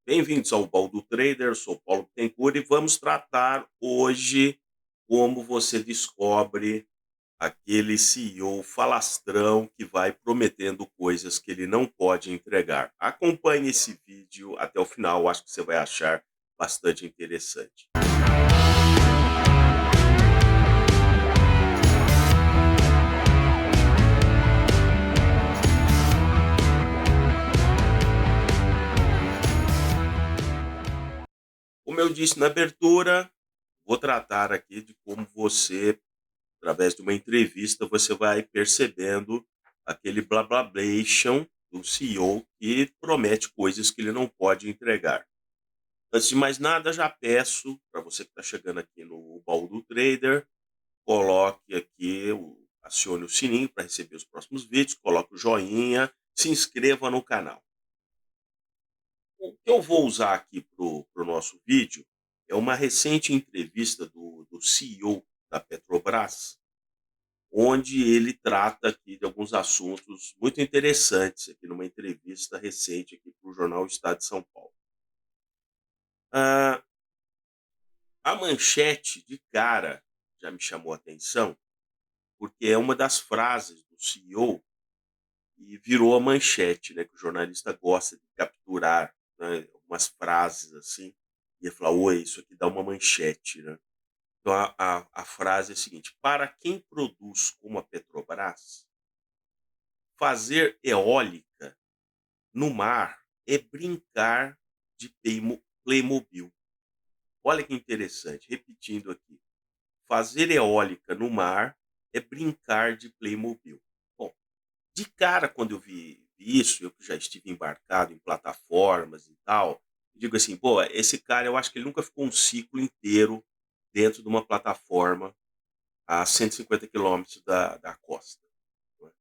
Bem-vindos ao Baldo Trader, sou Paulo Bittencourt e vamos tratar hoje como você descobre aquele CEO falastrão que vai prometendo coisas que ele não pode entregar. Acompanhe esse vídeo até o final, acho que você vai achar bastante interessante. Como eu disse na abertura, vou tratar aqui de como você, através de uma entrevista, você vai percebendo aquele blá blá blation do CEO que promete coisas que ele não pode entregar. Antes de mais nada, já peço para você que está chegando aqui no Baú do Trader, coloque aqui, acione o sininho para receber os próximos vídeos, coloque o joinha, se inscreva no canal. O que eu vou usar aqui para o nosso vídeo é uma recente entrevista do CEO da Petrobras, onde ele trata aqui de alguns assuntos muito interessantes aqui numa entrevista recente aqui para o jornal Estado de São Paulo. Ah, a manchete de cara já me chamou a atenção, porque é uma das frases do CEO e virou a manchete, né, que o jornalista gosta de capturar, né, algumas frases assim, e ele fala: "Oi, isso aqui dá uma manchete", né. Então a frase é a seguinte: "Para quem produz como a Petrobras, fazer eólica no mar é brincar de Playmobil". Olha que interessante, repetindo aqui: fazer eólica no mar é brincar de Playmobil. Bom, de cara quando eu vi isso, eu que já estive embarcado em plataformas e tal, eu digo assim: "Pô, esse cara eu acho que ele nunca ficou um ciclo inteiro dentro de uma plataforma a 150 quilômetros da costa", né.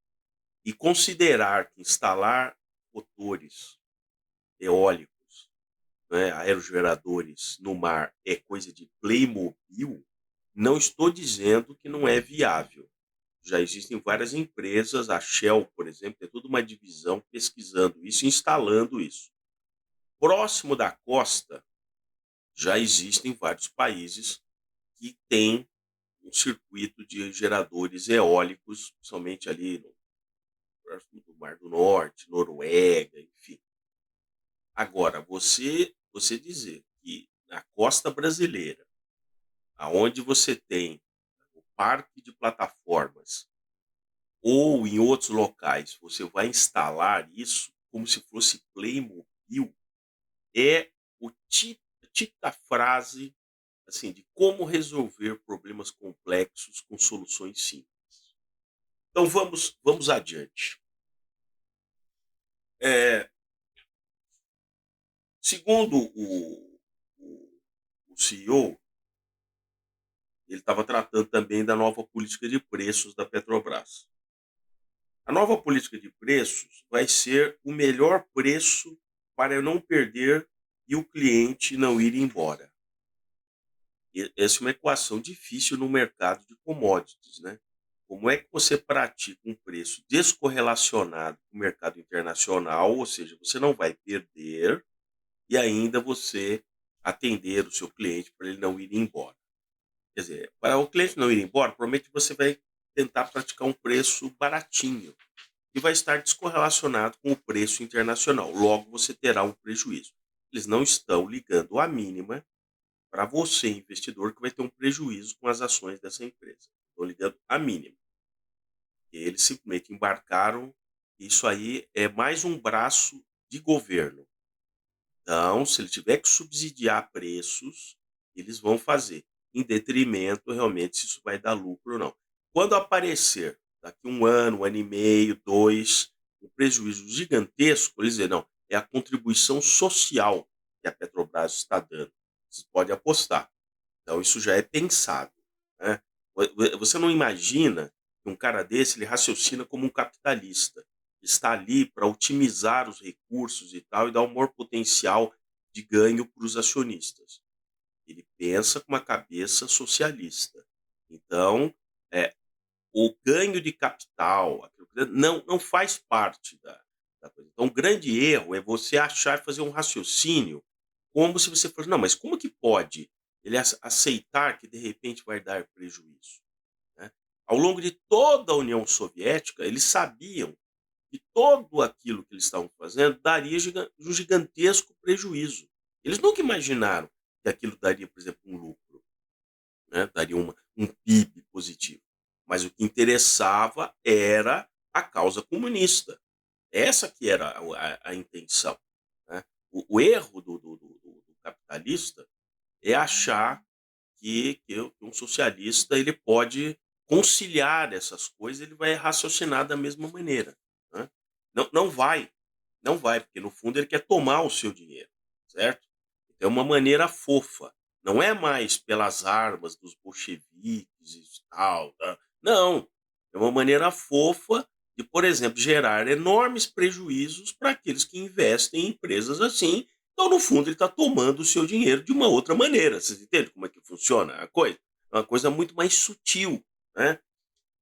E considerar que instalar motores eólicos, né, aerogeradores no mar é coisa de Playmobil, não estou dizendo que não é viável. Já existem várias empresas, a Shell, por exemplo, tem toda uma divisão pesquisando isso, instalando isso. Próximo da costa, já existem vários países que têm um circuito de geradores eólicos, principalmente ali no próximo do Mar do Norte, Noruega, enfim. Agora, você dizer que na costa brasileira, aonde você tem o parque de plataformas ou em outros locais, você vai instalar isso como se fosse Playmobil, é o tipo da frase, assim, de como resolver problemas complexos com soluções simples. Então vamos adiante. Eh, segundo o CEO, ele estava tratando também da nova política de preços da Petrobras. A nova política de preços vai ser o melhor preço para eu não perder e o cliente não ir embora. Essa é uma equação difícil no mercado de commodities, né? Como é que você pratica um preço descorrelacionado com o mercado internacional, ou seja, você não vai perder e ainda você atender o seu cliente para ele não ir embora. Quer dizer, para o cliente não ir embora, provavelmente você vai tentar praticar um preço baratinho e vai estar descorrelacionado com o preço internacional. Logo, você terá um prejuízo. Eles não estão ligando a mínima para você, investidor, que vai ter um prejuízo com as ações dessa empresa. Estão ligando a mínima. Eles simplesmente embarcaram. Isso aí é mais um braço de governo. Então, se ele tiver que subsidiar preços, eles vão fazer, em detrimento realmente se isso vai dar lucro ou não. Quando aparecer daqui um ano e meio, 2, um prejuízo gigantesco, eles dizem: "Não, é a contribuição social que a Petrobras está dando". Você pode apostar. Então isso já é pensado, né. Você não imagina que um cara desse, ele raciocina como um capitalista. Está ali para otimizar os recursos e tal, e dar o maior potencial de ganho para os acionistas. Ele pensa com uma cabeça socialista. Então, eh, o ganho de capital, não faz parte da coisa. Então, o grande erro é você achar e fazer um raciocínio como se você fosse: "Não, mas como que pode ele aceitar que de repente vai dar prejuízo?", né. Ao longo de toda a União Soviética, eles sabiam que tudo aquilo que eles estavam fazendo daria um gigantesco prejuízo. Eles nunca imaginaram que aquilo daria, por exemplo, um lucro, né, daria um PIB positivo. Mas o que interessava era a causa comunista. Essa que era a intenção, né. O erro do capitalista é achar que um socialista ele pode conciliar essas coisas, ele vai raciocinar da mesma maneira, né. Não vai, não vai, porque no fundo ele quer tomar o seu dinheiro, certo? É uma maneira fofa, não é mais pelas armas dos bolcheviques e tal, não, é uma maneira fofa de, por exemplo, gerar enormes prejuízos para aqueles que investem em empresas assim. Então, no fundo, ele está tomando o seu dinheiro de uma outra maneira. Vocês entendem como é que funciona a coisa? É uma coisa muito mais sutil, né?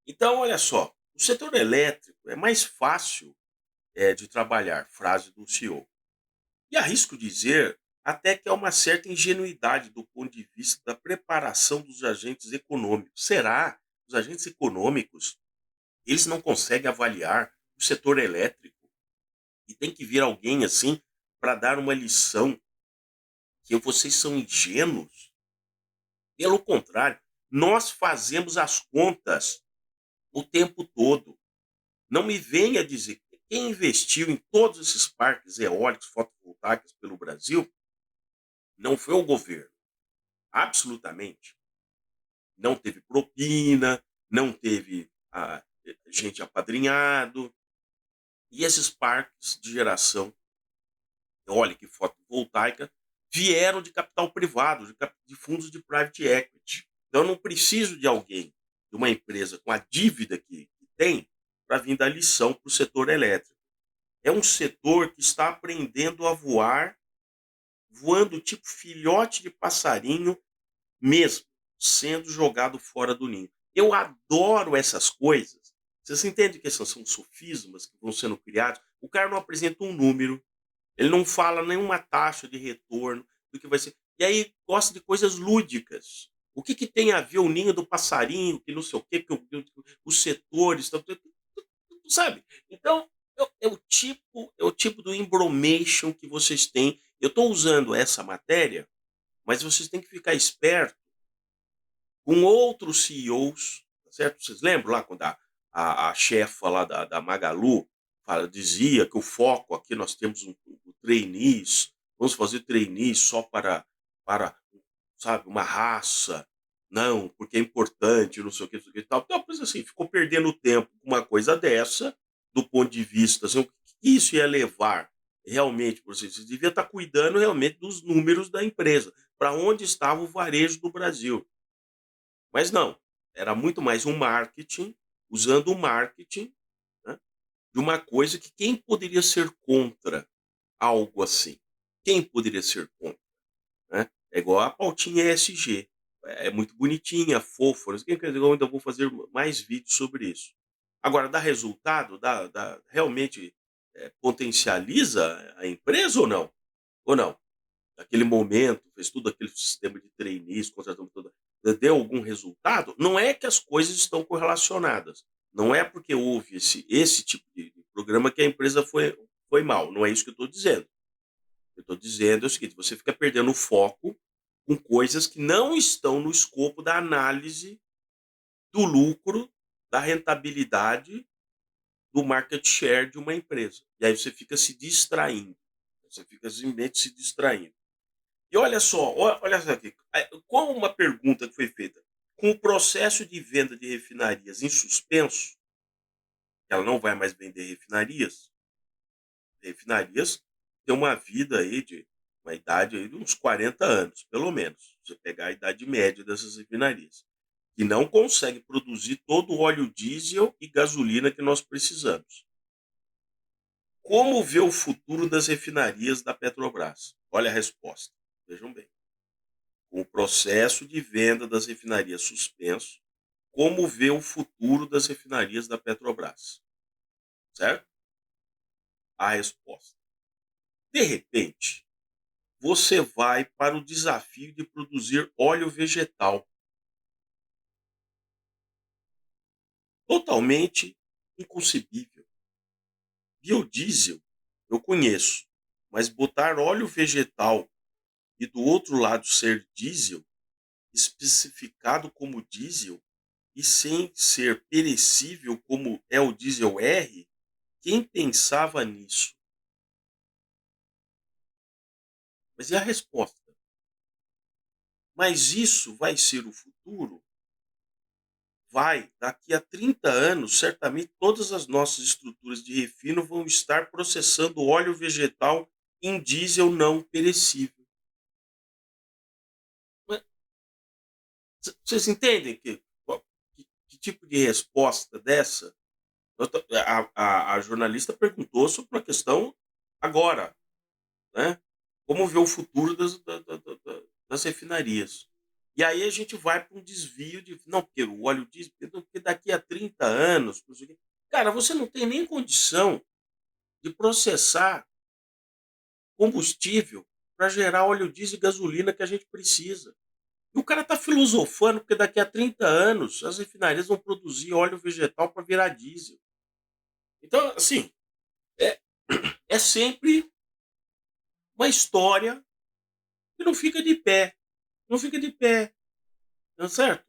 Então, olha só, o setor elétrico é mais fácil de trabalhar, frase do CEO. E arrisco dizer até que há uma certa ingenuidade do ponto de vista da preparação dos agentes econômicos. Será? Os agentes econômicos, eles não conseguem avaliar o setor elétrico e tem que vir alguém assim para dar uma lição que vocês são ingênuos? Pelo contrário, nós fazemos as contas o tempo todo. Não me venha dizer que quem investiu em todos esses parques eólicos fotovoltaicos pelo Brasil não foi o governo. Absolutamente. Não teve propina, não teve gente apadrinhado. E esses parques de geração eólica e fotovoltaica vieram de capital privado, de fundos de private equity. Então eu não preciso de alguém, de uma empresa com a dívida que tem, para vir dar lição para o setor elétrico. É um setor que está aprendendo a voar, voando tipo filhote de passarinho mesmo, sendo jogado fora do ninho. Eu adoro essas coisas. Vocês entendem que esses são sofismas que vão sendo criados? O cara não apresenta um número, ele não fala nenhuma taxa de retorno do que vai ser. E aí gosta de coisas lúdicas. O que, que tem a ver o ninho do passarinho, que não sei o quê, os setores, sabe? Então, é o tipo do embromation que vocês têm. Eu estou usando essa matéria, mas vocês têm que ficar esperto com outros CEOs, tá certo? Vocês lembram lá quando a chefa lá da Magalu dizia que o foco aqui nós temos um trainees, vamos fazer trainees só para, sabe, uma raça, não, porque é importante, não sei o que, não sei o que e tal. Então, pois assim, ficou perdendo tempo com uma coisa dessa, do ponto de vista, assim, o que isso ia levar realmente para vocês? Vocês deviam estar cuidando realmente dos números da empresa, para onde estava o varejo do Brasil. Mas não, era muito mais um marketing, usando o marketing, né, de uma coisa que quem poderia ser contra algo assim? Quem poderia ser contra, né? É igual a pautinha ESG, é muito bonitinha, fofa, não sei o quê, eu ainda vou fazer mais vídeos sobre isso. Agora dá resultado? Realmente, potencializa a empresa ou não? Ou não? Naquele momento, fez tudo aquele sistema de trainees, contratamos toda, deu algum resultado? Não é que as coisas estão correlacionadas. Não é porque houve esse tipo de programa que a empresa foi mal. Não é isso que eu estou dizendo. Eu estou dizendo é o seguinte: você fica perdendo o foco com coisas que não estão no escopo da análise do lucro, da rentabilidade, do market share de uma empresa. E aí você fica se distraindo. Você fica simplesmente se distraindo. E olha só, olha só aqui, com uma pergunta que foi feita, com o processo de venda de refinarias em suspenso, ela não vai mais vender refinarias têm uma vida aí de uma idade aí de uns 40 anos, pelo menos. Você pegar a idade média dessas refinarias, que não conseguem produzir todo o óleo diesel e gasolina que nós precisamos. Como vê o futuro das refinarias da Petrobras? Olha a resposta. Vejam bem. Com o processo de venda das refinarias suspenso, como vê o futuro das refinarias da Petrobras? Certo? A resposta. De repente, você vai para o desafio de produzir óleo vegetal, totalmente inconcebível. Biodiesel eu conheço, mas botar óleo vegetal e do outro lado ser diesel, especificado como diesel e sem ser perecível como é o diesel R, quem pensava nisso? Mas e a resposta? Mas isso vai ser o futuro? Vai, daqui a 30 anos, certamente todas as nossas estruturas de refino vão estar processando óleo vegetal em diesel não perecível. Mas vocês entendem que tipo de resposta dessa? A jornalista perguntou sobre uma questão agora, né? Como ver o futuro das refinarias. E aí a gente vai para um desvio de. Não, porque o óleo diesel, porque daqui a 30 anos. Não sei o quê. Cara, você não tem nem condição de processar combustível para gerar óleo diesel e gasolina que a gente precisa. E o cara está filosofando porque daqui a 30 anos as refinarias vão produzir óleo vegetal para virar diesel. Então, assim, é, é sempre uma história que não fica de pé. Não fica de pé, tá certo?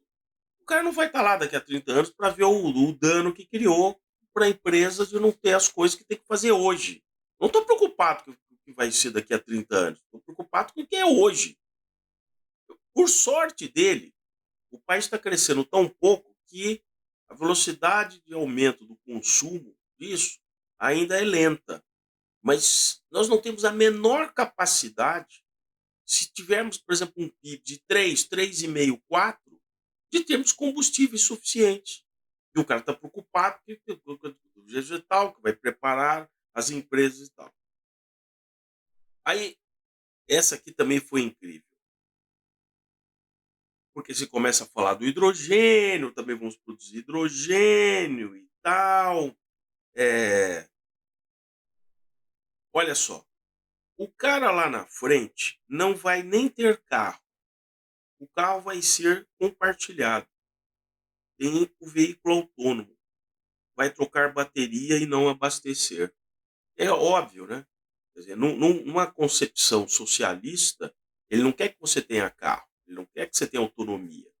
O cara não vai estar lá daqui a 30 anos para ver o dano que criou para a empresa de não ter as coisas que tem que fazer hoje. Não estou preocupado com o que vai ser daqui a 30 anos. Estou preocupado com o que é hoje. Por sorte dele, o país está crescendo tão pouco que a velocidade de aumento do consumo disso ainda é lenta. Mas nós não temos a menor capacidade, se tivermos, por exemplo, um PIB de 3,5, 4, de termos combustíveis suficientes. E o cara está preocupado que o vegetal, que vai preparar as empresas e tal. Aí, essa aqui também foi incrível. Porque você começa a falar do hidrogênio, também vamos produzir hidrogênio e tal. É, olha só, o cara lá na frente não vai nem ter carro. O carro vai ser compartilhado. Tem o veículo autônomo. Vai trocar bateria e não abastecer. É óbvio, né? Quer dizer, numa concepção socialista, ele não quer que você tenha carro. Ele não quer que você tenha autonomia.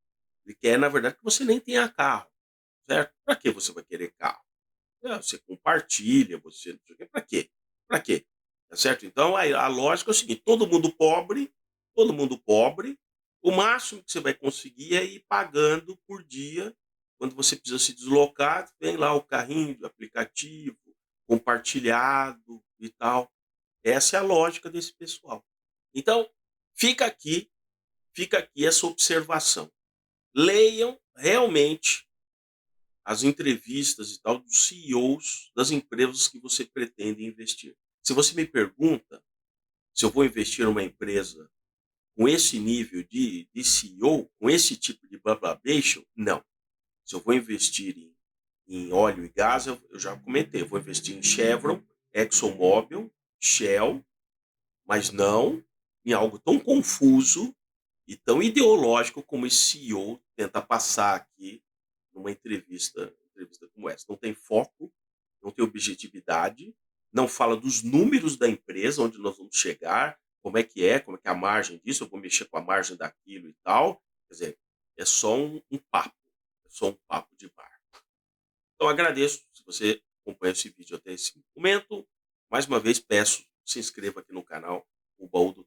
Ele quer, na verdade, que você nem tenha carro. Certo? Para que você vai querer carro? Você compartilha, você não sei o quê. Para quê? Para quê? Tá certo? Então a lógica é o seguinte: todo mundo pobre, o máximo que você vai conseguir é ir pagando por dia. Quando você precisa se deslocar, vem lá o carrinho de aplicativo, compartilhado e tal. Essa é a lógica desse pessoal. Então, fica aqui, fica aqui essa observação. Leiam realmente as entrevistas e tal dos CEOs das empresas que você pretende investir. Se você me pergunta se eu vou investir numa empresa com esse nível de CEO, com esse tipo de bablabation, não. Se eu vou investir em óleo e gás, eu já comentei, eu vou investir em Chevron, ExxonMobil, Shell, mas não em algo tão confuso e tão ideológico como esse CEO tenta passar aqui numa entrevista como essa. Não tem foco, não tem objetividade, não fala dos números da empresa, onde nós vamos chegar, como é que é a margem disso, eu vou mexer com a margem daquilo e tal. Quer dizer, é só um papo, é só um papo de bar. Então agradeço se você acompanha esse vídeo até esse momento. Mais uma vez peço, se inscreva aqui no canal, o Baú do